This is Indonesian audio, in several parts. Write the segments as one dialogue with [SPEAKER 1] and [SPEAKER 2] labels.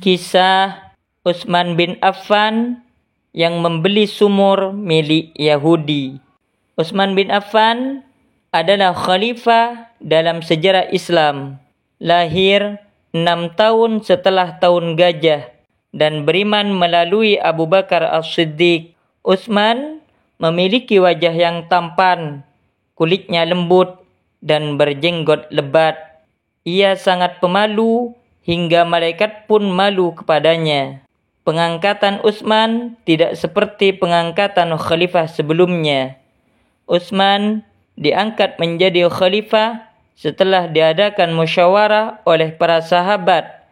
[SPEAKER 1] Kisah Utsman bin Affan yang membeli sumur milik Yahudi. Utsman bin Affan adalah khalifah dalam sejarah Islam. Lahir 6 tahun setelah tahun gajah dan beriman melalui Abu Bakar As-Siddiq. Utsman memiliki wajah yang tampan, kulitnya lembut dan berjenggot lebat. Ia sangat pemalu hingga malaikat pun malu kepadanya. Pengangkatan Utsman tidak seperti pengangkatan khalifah sebelumnya. Utsman diangkat menjadi khalifah setelah diadakan musyawarah oleh para sahabat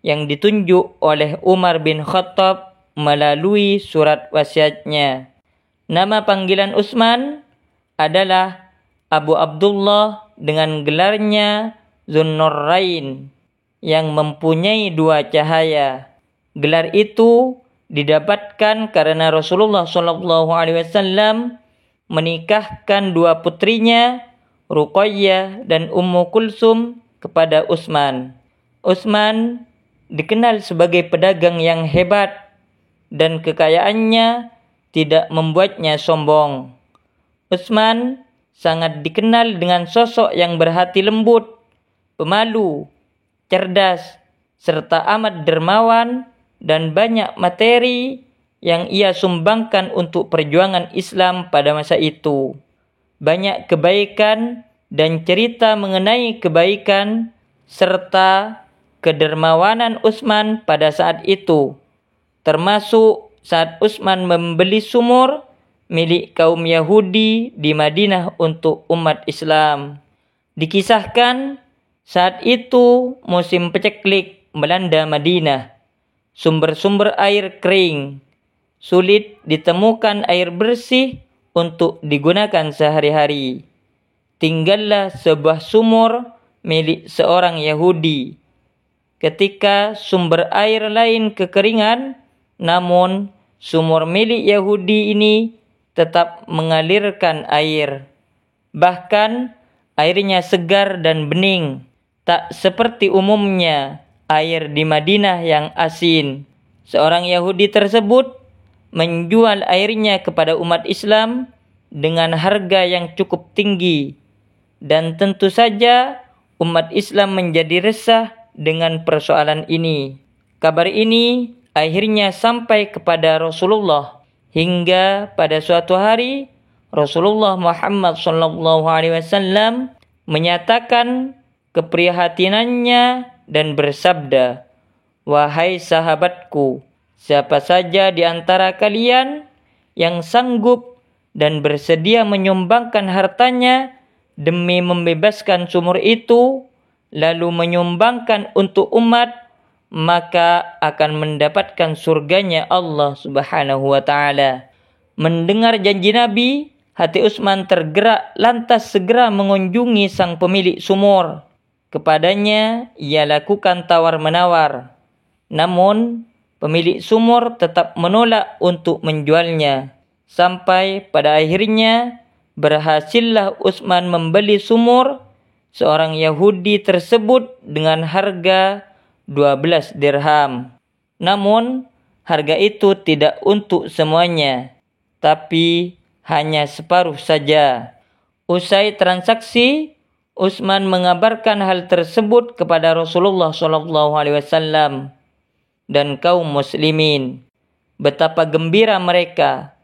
[SPEAKER 1] yang ditunjuk oleh Umar bin Khattab melalui surat wasiatnya. Nama panggilan Utsman adalah Abu Abdullah dengan gelarnya Zunnurain yang mempunyai 2 cahaya. Gelar itu didapatkan karena Rasulullah SAW menikahkan 2 putrinya, Ruqayyah dan Ummu Kulsum, kepada Utsman. Utsman dikenal sebagai pedagang yang hebat dan kekayaannya tidak membuatnya sombong. Utsman sangat dikenal dengan sosok yang berhati lembut, pemalu, cerdas, serta amat dermawan dan banyak materi yang ia sumbangkan untuk perjuangan Islam pada masa itu. Banyak kebaikan dan cerita mengenai kebaikan serta kedermawanan Utsman pada saat itu, termasuk saat Utsman membeli sumur milik kaum Yahudi di Madinah untuk umat Islam. Dikisahkan saat itu musim paceklik melanda Madinah. Sumber-sumber air kering. Sulit ditemukan air bersih untuk digunakan sehari-hari. Tinggallah sebuah sumur milik seorang Yahudi. Ketika sumber air lain kekeringan, namun sumur milik Yahudi ini tetap mengalirkan air. Bahkan airnya segar dan bening. Tak seperti umumnya air di Madinah yang asin. Seorang Yahudi tersebut menjual airnya kepada umat Islam dengan harga yang cukup tinggi. Dan tentu saja umat Islam menjadi resah dengan persoalan ini. Kabar ini akhirnya sampai kepada Rasulullah, hingga pada suatu hari Rasulullah Muhammad SAW menyatakan keprihatinannya dan bersabda, "Wahai sahabatku, siapa saja di antara kalian yang sanggup dan bersedia menyumbangkan hartanya demi membebaskan sumur itu, lalu menyumbangkan untuk umat, maka akan mendapatkan surganya Allah Subhanahu wa Ta'ala." Mendengar janji Nabi, hati Utsman tergerak, lantas segera mengunjungi sang pemilik sumur. Kepadanya ia lakukan tawar-menawar. Namun pemilik sumur tetap menolak untuk menjualnya. Sampai pada akhirnya berhasillah Utsman membeli sumur seorang Yahudi tersebut dengan harga 12 dirham. Namun harga itu tidak untuk semuanya, tapi hanya separuh saja. Usai transaksi, Utsman mengabarkan hal tersebut kepada Rasulullah SAW dan kaum muslimin. Betapa gembira mereka,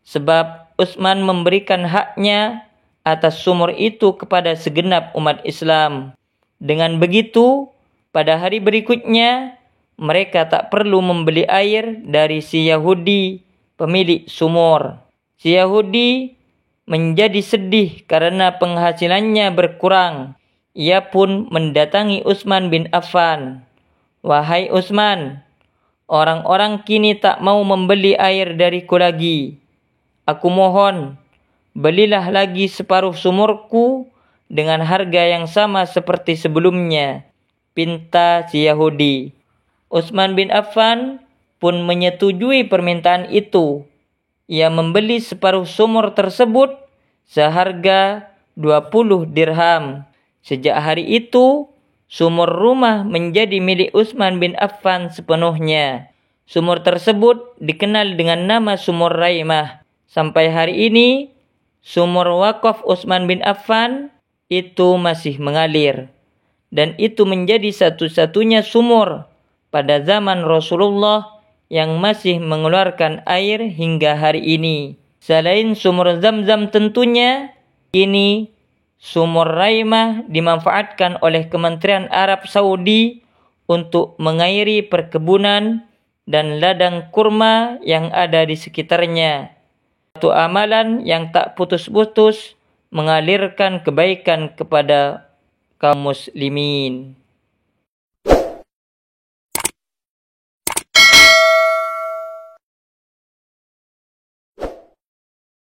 [SPEAKER 1] sebab Utsman memberikan haknya atas sumur itu kepada segenap umat Islam. Dengan begitu, pada hari berikutnya, mereka tak perlu membeli air dari si Yahudi, pemilik sumur. Si Yahudi menjadi sedih karena penghasilannya berkurang. Ia pun mendatangi Utsman bin Affan. "Wahai Utsman, orang-orang kini tak mau membeli air dariku lagi. Aku mohon, belilah lagi separuh sumurku dengan harga yang sama seperti sebelumnya," pinta si Yahudi. Utsman bin Affan pun menyetujui permintaan itu. Ia membeli separuh sumur tersebut seharga 20 dirham. Sejak hari itu, sumur rumah menjadi milik Utsman bin Affan sepenuhnya. Sumur tersebut dikenal dengan nama Sumur Raimah. Sampai hari ini, sumur wakaf Utsman bin Affan itu masih mengalir. Dan itu menjadi satu-satunya sumur pada zaman Rasulullah yang masih mengeluarkan air hingga hari ini. Selain sumur Zam-Zam tentunya, kini sumur Raimah dimanfaatkan oleh Kementerian Arab Saudi untuk mengairi perkebunan dan ladang kurma yang ada di sekitarnya. Satu amalan yang tak putus-putus mengalirkan kebaikan kepada kaum muslimin.